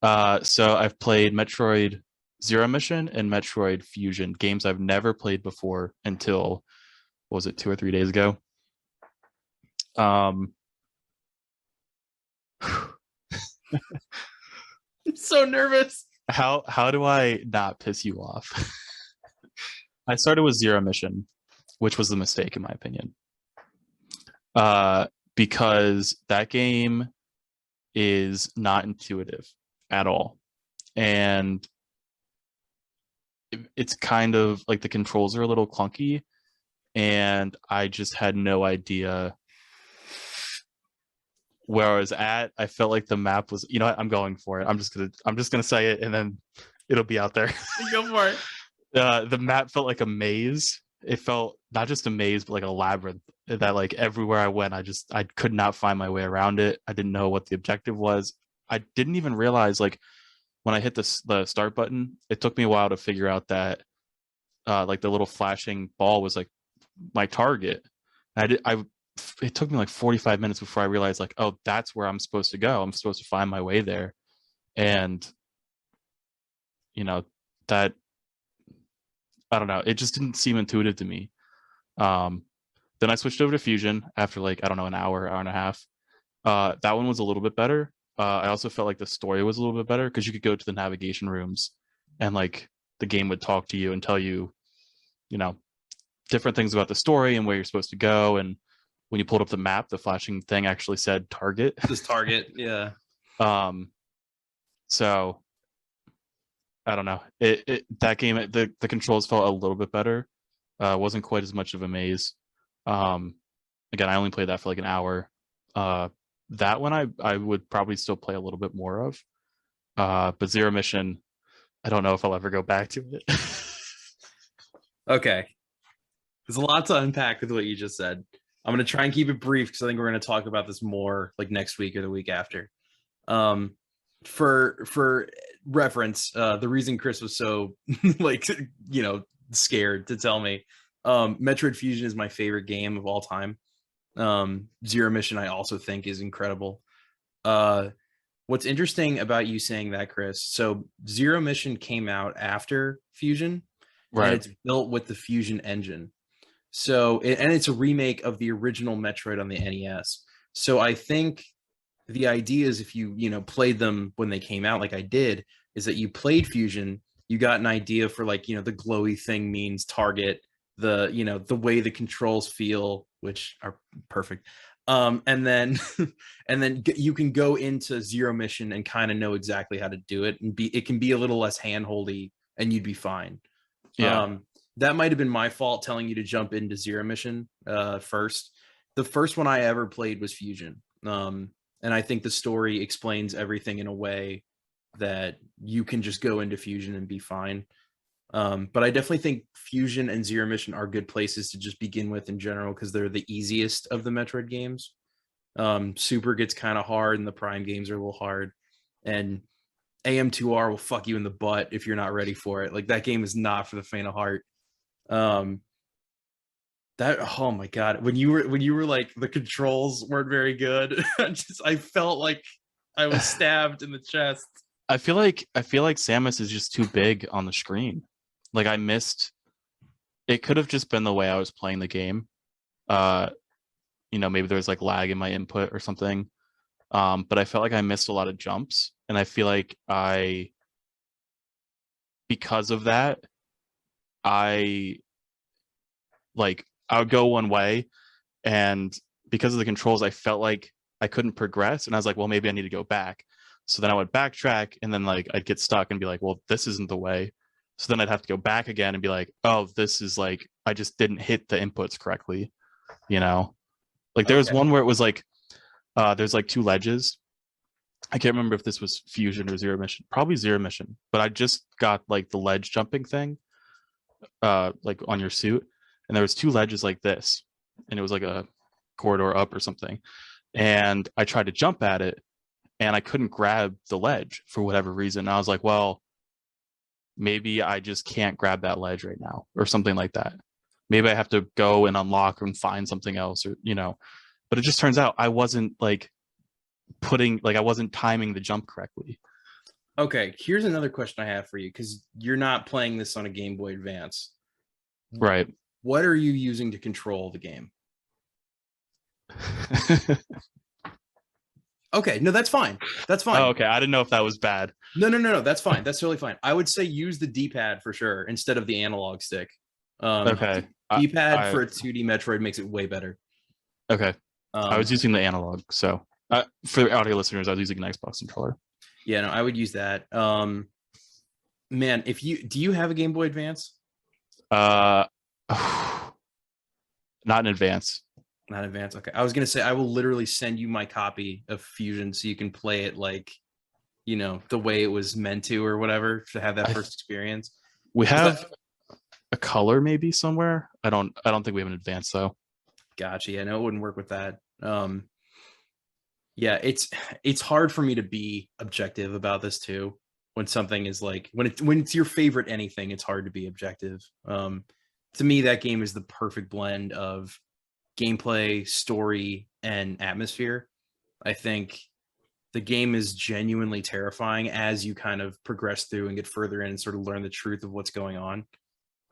So I've played Metroid Zero Mission and Metroid Fusion, games I've never played before until, what was it, 2 or 3 days ago? Um, I'm so nervous. how do I not piss you off? I started with Zero Mission, which was the mistake in my opinion. Uh, because that game is not intuitive at all. And it's kind of like the controls are a little clunky, and I just had no idea where I was at. I felt like the map was, you know what, I'm going for it. I'm just gonna say it and then it'll be out there. Go for it. The map felt like a maze. It felt not just a maze, but like a labyrinth. That like everywhere I went, I could not find my way around it. I didn't know what the objective was. I didn't even realize like when I hit the start button, it took me a while to figure out that like the little flashing ball was like my target. I it took me like 45 minutes before I realized like, oh, that's where I'm supposed to go. I'm supposed to find my way there. And you know, that I don't know, it just didn't seem intuitive to me. Um then I switched over to Fusion after like, I don't know, an hour and a half. That one was a little bit better. I also felt like the story was a little bit better because you could go to the navigation rooms and like the game would talk to you and tell you, you know, different things about the story and where you're supposed to go. And when you pulled up the map, the flashing thing actually said target. This target, yeah. um, so I don't know. That game, the controls felt a little bit better. Wasn't quite as much of a maze. Um, Again, I only played that for like an hour. That one I would probably still play a little bit more of. But Zero Mission, I don't know if I'll ever go back to it. Okay. There's a lot to unpack with what you just said. I'm going to try and keep it brief because I think we're going to talk about this more like next week or the week after. For reference, the reason Chris was so like, scared to tell me, Metroid Fusion is my favorite game of all time. Zero Mission, I also think, is incredible. What's interesting about you saying that, Chris, so Zero Mission came out after Fusion, and Right. it's built with the Fusion engine. So, and it's a remake of the original Metroid on the NES. So I think the idea is if you played them when they came out, like I did, is that you played Fusion, you got an idea for like, the glowy thing means target, the way the controls feel, which are perfect. And then you can go into Zero Mission and kind of know exactly how to do it, and it can be a little less handholdy and you'd be fine. Yeah. That might have been my fault telling you to jump into Zero Mission first. The first one I ever played was Fusion. And I think the story explains everything in a way that you can just go into Fusion and be fine. But I definitely think Fusion and Zero Mission are good places to just begin with in general because they're the easiest of the Metroid games. Super gets kind of hard and the Prime games are a little hard. And AM2R will fuck you in the butt if you're not ready for it. Like that game is not for the faint of heart. That, oh my god, when you were like the controls weren't very good, I felt like I was stabbed in the chest. I feel like Samus is just too big on the screen. Like I missed. It could have just been the way I was playing the game. Maybe there was like lag in my input or something. But I felt like I missed a lot of jumps, and I feel like because of that, I would go one way, and because of the controls, I felt like I couldn't progress, and I was like, well, maybe I need to go back. So then I would backtrack, and then like I'd get stuck and be like, well, this isn't the way. So then I'd have to go back again and be like, oh, this is like I just didn't hit the inputs correctly. Like there was one where it was like there's like two ledges. I can't remember if this was Fusion or Zero Mission. Probably Zero Mission, but I just got like the ledge jumping thing, like on your suit, and there was two ledges like this, and it was like a corridor up or something. And I tried to jump at it, and I couldn't grab the ledge for whatever reason. And I was like, well, maybe I just can't grab that ledge right now, or something like that. Maybe I have to go and unlock and find something else, or But it just turns out I wasn't I wasn't timing the jump correctly. Okay, here's another question I have for you because you're not playing this on a Game Boy Advance. Right. What are you using to control the game? Okay, no, that's fine. That's Oh, fine. okay. I didn't know if that was bad. No, no, no, no. That's fine. That's totally fine. I would say use the D-pad for sure instead of the analog stick. Okay. D-pad I for a 2D Metroid makes it way better. okay. I was Um, using the analog, so for the audio listeners, I was using an Xbox controller. yeah, no, I would use that. Man, if you do you have a Game Boy Advance? Uh, not in advance. Not Advance. Okay. I was gonna say I will literally send you my copy of Fusion so you can play it like, the way it was meant to or whatever to have that I first experience. we Because have a color maybe somewhere. I don't think we have an advance though. gotcha. Yeah, no, it wouldn't work with that. Yeah, it's hard for me to be objective about this too. When something is like when it's your favorite anything, it's hard to be objective. To me, that game is the perfect blend of gameplay, story, and atmosphere. I think the game is genuinely terrifying as you kind of progress through and get further in and sort of learn the truth of what's going on.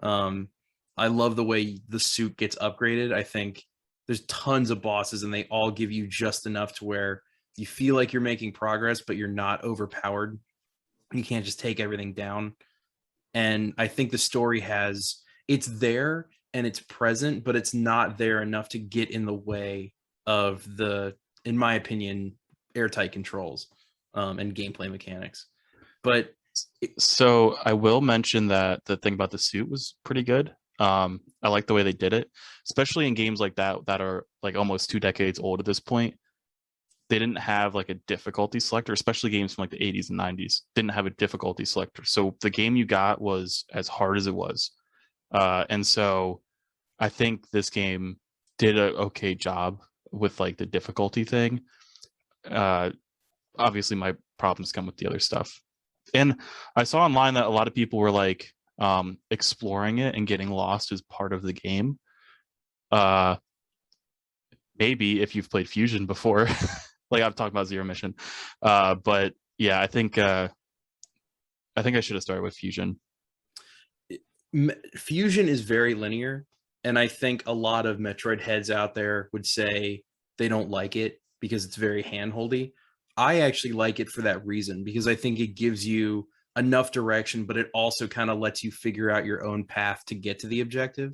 Um, I love the way the suit gets upgraded. I think there's tons of bosses and they all give you just enough to where you feel like you're making progress, but you're not overpowered. You can't just take everything down. And I think the story it's there and it's present, but it's not there enough to get in the way of in my opinion, airtight controls and gameplay mechanics. But So I will mention that the thing about the suit was pretty good. I like the way they did it, especially in games like that are like almost 2 decades old at this point. They didn't have like a difficulty selector, especially games from like the 80s and 90s didn't have a difficulty selector. So the game you got was as hard as it was. And so I think this game did a okay job with like the difficulty thing. Uh, Obviously, my problems come with the other stuff. And I saw online that a lot of people were like exploring it and getting lost as part of the game. Uh, Maybe if you've played Fusion before, like I'm talking about Zero Mission. But yeah, I think I should have started with Fusion. Fusion is very linear, and I think a lot of Metroid heads out there would say they don't like it because it's very handholdy. I actually like it for that reason because I think it gives you enough direction, but it also kind of lets you figure out your own path to get to the objective.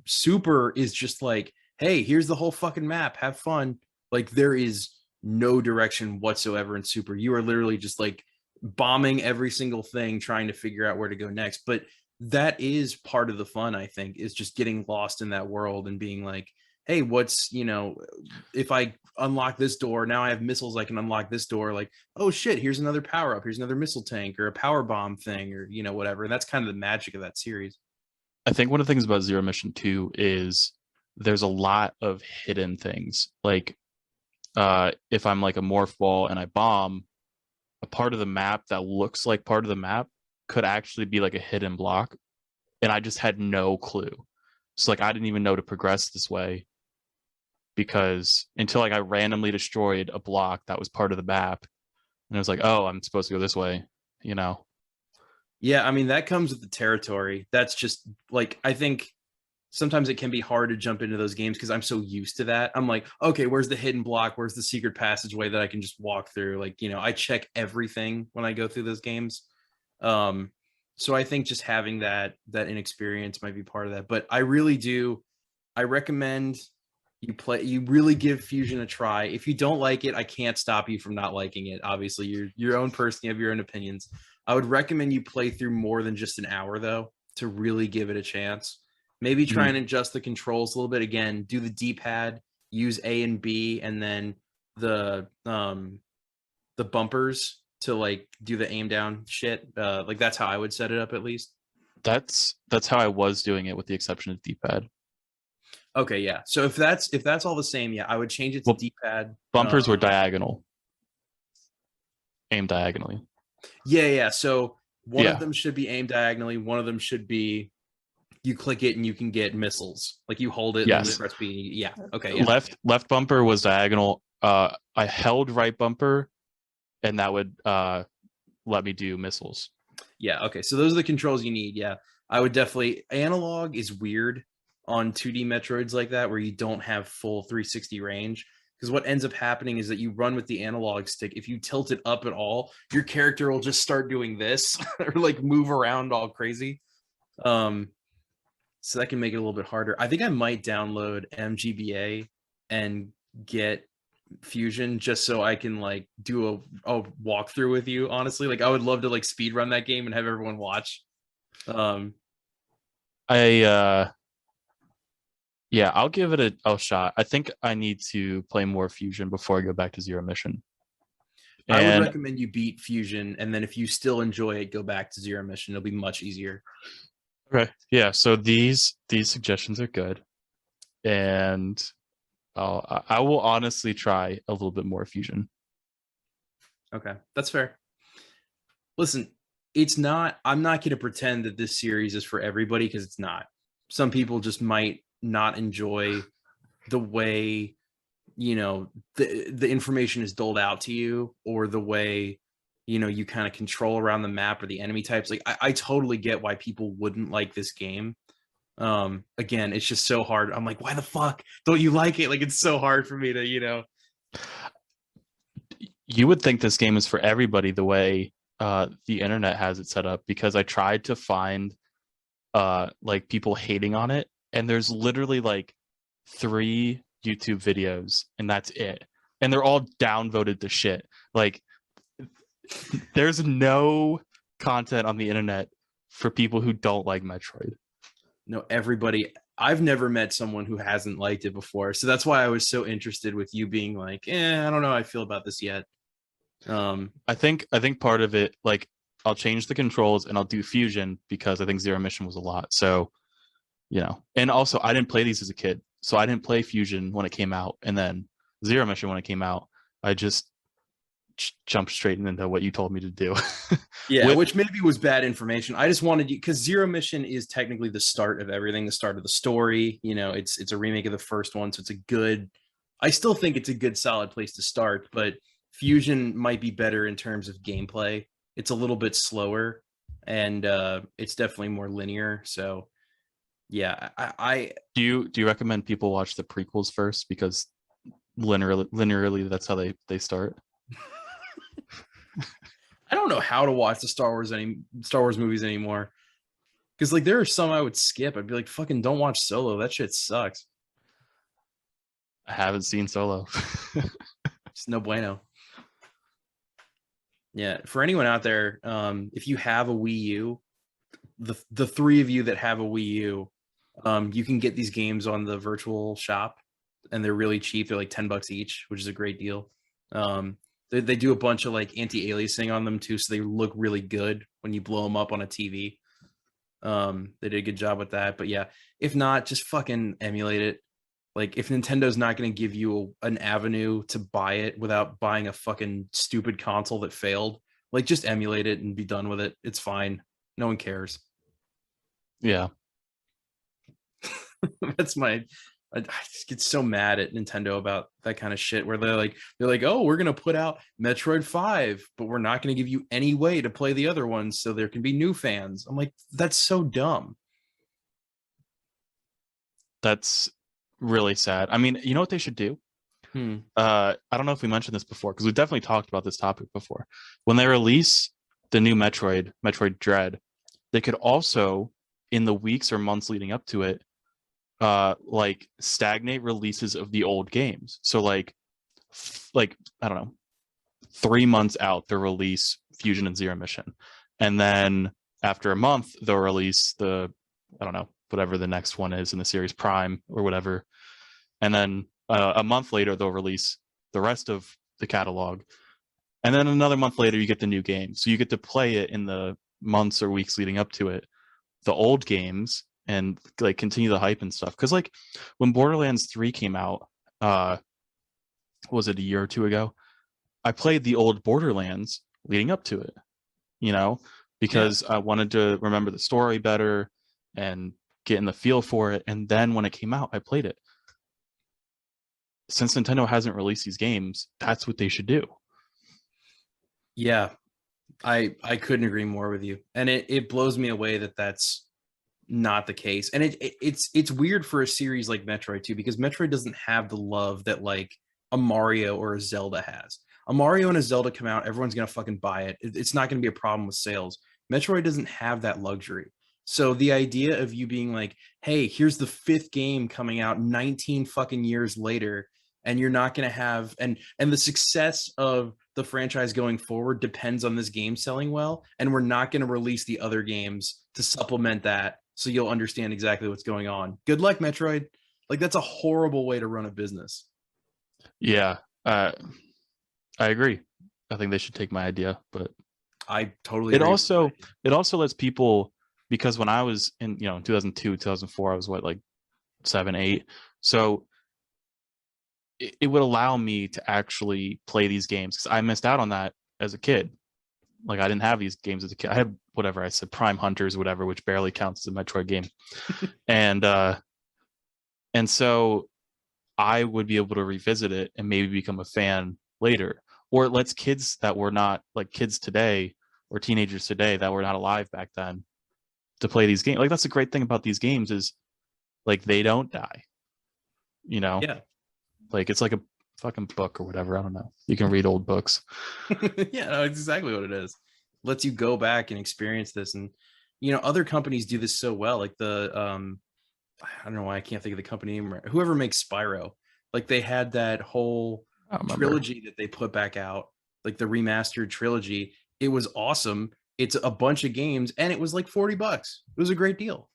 Super is just like, hey, here's the whole fucking map, have fun. Like there is no direction whatsoever in Super. You are literally just like bombing every single thing trying to figure out where to go next. But that is part of the fun, I think, is just getting lost in that world and being like, hey, if I unlock this door, now I have missiles, I can unlock this door. Like, oh shit, here's another power up, here's another missile tank or a power bomb thing, or whatever. And that's kind of the magic of that series. I think one of the things about Zero Mission 2 is there's a lot of hidden things. Like if I'm like a morph ball and I bomb, a part of the map that looks like part of the map could actually be like a hidden block. And I just had no clue. So like I didn't even know to progress this way because until like I randomly destroyed a block that was part of the map. And I was like, oh, I'm supposed to go this way, you know. Yeah, I mean, that comes with the territory. That's just like, I think sometimes it can be hard to jump into those games because I'm so used to that. I'm like, okay, where's the hidden block? Where's the secret passageway that I can just walk through? Like, I check everything when I go through those games. Um, so I think just having that inexperience might be part of that. But I recommend you really give Fusion a try. If you don't like it, I can't stop you from not liking it. Obviously, you're your own person, you have your own opinions. I would recommend you play through more than just an hour though to really give it a chance. Maybe try Mhm. and adjust the controls a little bit. Again, do the D-pad, use A and B, and then the um the bumpers to like do the aim down shit. Like that's how I would set it up at least. That's how I was doing it with the exception of D-pad. Okay, yeah. So if that's all the same, yeah, I would change it to Well, D-pad. bumpers were diagonal, aimed diagonally. Yeah, yeah. So one of Yeah. them should be aimed diagonally. One of them should be you click it and you can get missiles. Like you hold it and then you Yes. press B. Yeah. Okay. Yeah. Left bumper was diagonal. I held right bumper, and that would let me do missiles. Yeah, okay. So those are the controls you need. Yeah. I would definitely analog is weird on 2D Metroids like that where you don't have full 360 range. Because what ends up happening is that you run with the analog stick. If you tilt it up at all, your character will just start doing this or like move around all crazy. Um, so that can make it a little bit harder. I think I might download MGBA and get Fusion just so I can like do a walkthrough with you. Honestly, like I would love to like speed run that game and have everyone watch. Um, I Yeah, I'll give it a shot. I think I need to play more Fusion before I go back to Zero Mission. I would And recommend you beat Fusion, and then if you still enjoy it, go back to Zero Mission. It'll be much easier. okay, yeah. So these suggestions are good, and I will honestly try a little bit more Fusion. Okay, that's fair. Listen, it's not. I'm not going to pretend that this series is for everybody because it's not. Some people just might not enjoy the way the information is doled out to you, or the way you kind of control around the map or the enemy types. Like I totally get why people wouldn't like this game. Again, it's just so hard. I'm like, why the fuck don't you like it? Like it's so hard for me to You would think this game is for everybody the way the internet has it set up, because I tried to find like people hating on it, and there's literally like 3 YouTube videos and that's it. And they're all downvoted to shit. Like there's no content on the internet for people who don't like Metroid. no, everybody. I've never met someone who hasn't liked it before, so that's why I was so interested with you being like, I don't know how I feel about this yet. I think part of it, like, I'll change the controls and I'll do Fusion because I think Zero Mission was a lot. So, and also I didn't play these as a kid. So I didn't play Fusion when it came out, and then Zero Mission when it came out. I just jumped straight into what you told me to do. Yeah, With which maybe was bad information. I just wanted you, because Zero Mission is technically the start of everything, the start of the story. It's a remake of the first one, so it's a good. I still think it's a good, solid place to start. But Fusion might be better in terms of gameplay. It's a little bit slower, and it's definitely more linear. So yeah, I do you recommend people watch the prequels first, because linearly that's how they start? I don't know how to watch the Star Wars movies anymore. Because like there are some I would skip. I'd be like, fucking don't watch Solo. That shit sucks. I haven't seen Solo. It's no bueno. Yeah. For anyone out there, if you have a Wii U, the 3 of you that have a Wii U, you can get these games on the virtual shop, and they're really cheap. They're like $10 each, which is a great deal. They do a bunch of like anti-aliasing on them too, so they look really good when you blow them up on a TV. They did a good job with that. But yeah, if not, just fucking emulate it. Like if Nintendo's not going to give you an avenue to buy it without buying a fucking stupid console that failed, like just emulate it and be done with it. It's fine. No one cares. Yeah. That's I just get so mad at Nintendo about that kind of shit where they're like, oh, we're gonna put out Metroid 5, but we're not gonna give you any way to play the other ones so there can be new fans. I'm like, that's so dumb. That's really sad. I mean, you know what they should do? Hmm. I don't know if we mentioned this before, because we definitely talked about this topic before. When they release the new Metroid Dread, they could also, in the weeks or months leading up to it, like stagnate releases of the old games. So like I don't know, 3 months out they'll release Fusion and Zero Mission, and then after a month they'll release I don't know, whatever the next one is in the series, Prime or whatever, and then a month later they'll release the rest of the catalog, and then another month later you get the new game, so you get to play it in the months or weeks leading up to it, the old games, and like continue the hype and stuff. Because like when Borderlands 3 came out, was it a year or two ago, I played the old Borderlands leading up to it, because I wanted to remember the story better and get in the feel for it. And then when it came out, I played it. Since Nintendo hasn't released these games, that's what they should do. Yeah. I couldn't agree more with you, and it blows me away that that's not the case. And it's weird for a series like Metroid too, because Metroid doesn't have the love that like a Mario or a Zelda has. A Mario and a Zelda come out, everyone's gonna fucking buy it. It's not gonna be a problem with sales. Metroid doesn't have that luxury. So the idea of you being like, hey, here's the fifth game coming out 19 fucking years later, and you're not gonna have and the success of the franchise going forward depends on this game selling well, and we're not going to release the other games to supplement that so you'll understand exactly what's going on. Good luck, Metroid. Like, that's a horrible way to run a business. Yeah, I agree. I think they should take my idea, but I totally it agree. also it also lets people, because when I was in 2002 2004, I was what, like 7 8, so it would allow me to actually play these games because I missed out on that as a kid. Like, I didn't have these games as a kid. I had whatever I said, Prime Hunters, whatever, which barely counts as a Metroid game, and so I would be able to revisit it and maybe become a fan later. Or it lets kids that were not like kids today or teenagers today that were not alive back then to play these games. Like, that's the great thing about these games is like they don't die. You know, Yeah. like it's like a fucking book or whatever. I don't know. You can read old books. Yeah, no, it's exactly what it is. Lets you go back and experience this. And other companies do this so well. Like I don't know why I can't think of the company name. Whoever makes Spyro, like they had that whole I don't remember. trilogy that they put back out, like the remastered trilogy. It was awesome. It's a bunch of games, and it was like $40. It was a great deal.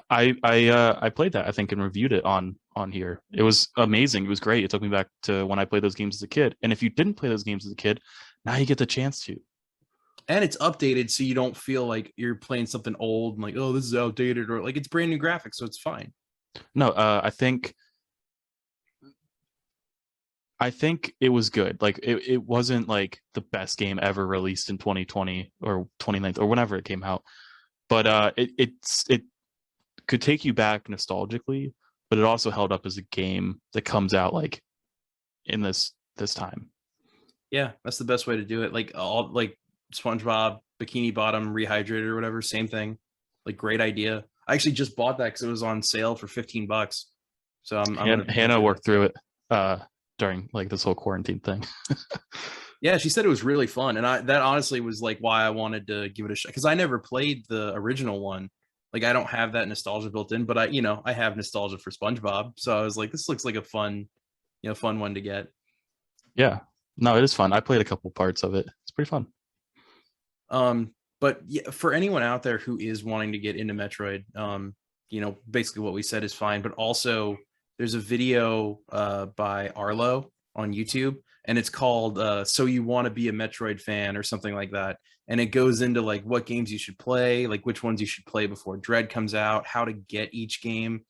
I played that, I think, and reviewed it on here. It was amazing. It was great. It took me back to when I played those games as a kid. And if you didn't play those games as a kid, now you get the chance to. And it's updated, so you don't feel like you're playing something old and like, oh, this is outdated, or like it's brand new graphics, so it's fine. No, I think it was good. Like it wasn't like the best game ever released in 2020 or 2019 or whenever it came out. But it could take you back nostalgically, but it also held up as a game that comes out like in this time. Yeah, that's the best way to do it. Like all like SpongeBob Bikini Bottom Rehydrated or whatever, same thing. Like, great idea. I actually just bought that because it was on sale for $15. So I'm gonna Hannah worked through it during like this whole quarantine thing. Yeah, she said it was really fun, and that honestly was like why I wanted to give it a shot, because I never played the original one. Like, I don't have that nostalgia built in, but I have nostalgia for SpongeBob, so I was like, this looks like a fun one to get. Yeah, no, it is fun. I played a couple parts of it. It's pretty fun. But yeah, for anyone out there who is wanting to get into Metroid, basically what we said is fine, but also there's a video by Arlo on YouTube, and it's called So You Want to Be a Metroid Fan or something like that. And it goes into like what games you should play, like which ones you should play before Dread comes out, how to get each game.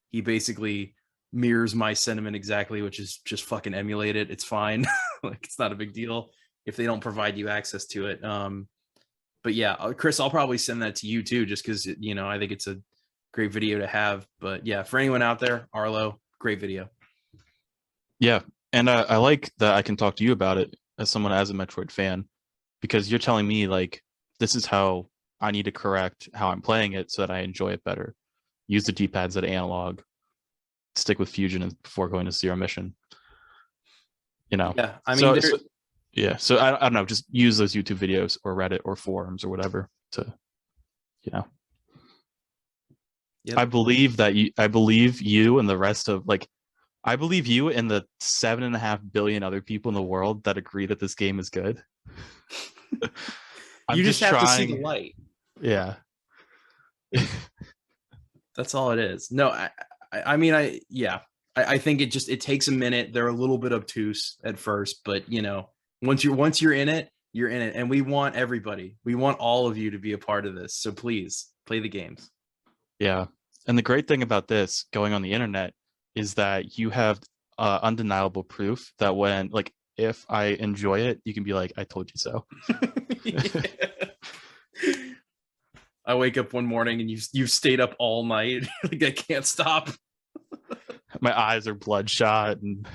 He basically mirrors my sentiment exactly, which is just fucking emulate it. It's fine. Like, it's not a big deal if they don't provide you access to it. But yeah, Chris, I'll probably send that to you too, just because I think it's a great video to have. But yeah, for anyone out there, Arlo, great video. Yeah, and I like that I can talk to you about it as someone as a Metroid fan, because you're telling me like this is how I need to correct how I'm playing it so that I enjoy it better. Use the D-pads at analog, stick with fusion before going to zero mission. Yeah, I mean, So yeah, so I don't know, just use those YouTube videos or Reddit or forums or whatever to, you know. yep. I believe you and the rest of like I believe you and the 7.5 billion other people in the world that agree that this game is good. I'm You just just have to see the trying. light. Yeah. That's all it is. No, I mean, I think it takes a minute. They're a little bit obtuse at first, but once you're in it, you're in it. And we want everybody. We want all of you to be a part of this. So please play the games. Yeah. And the great thing about this going on the internet is that you have undeniable proof that when like if I enjoy it, you can be like, I told you so. I wake up one morning and you've stayed up all night. Like, I can't stop. My eyes are bloodshot and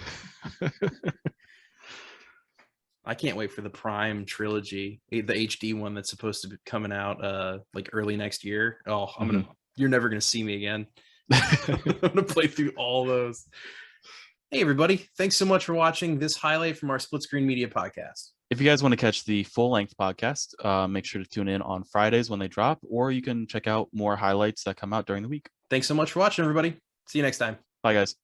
I can't wait for the Prime trilogy, the HD one that's supposed to be coming out like early next year. Oh, you're never gonna see me again. I'm gonna play through all those. Hey everybody, thanks so much for watching this highlight from our Split Screen Media podcast. If you guys want to catch the full-length podcast, make sure to tune in on Fridays when they drop, or you can check out more highlights that come out during the week. Thanks so much for watching, everybody. See you next time. Bye, guys.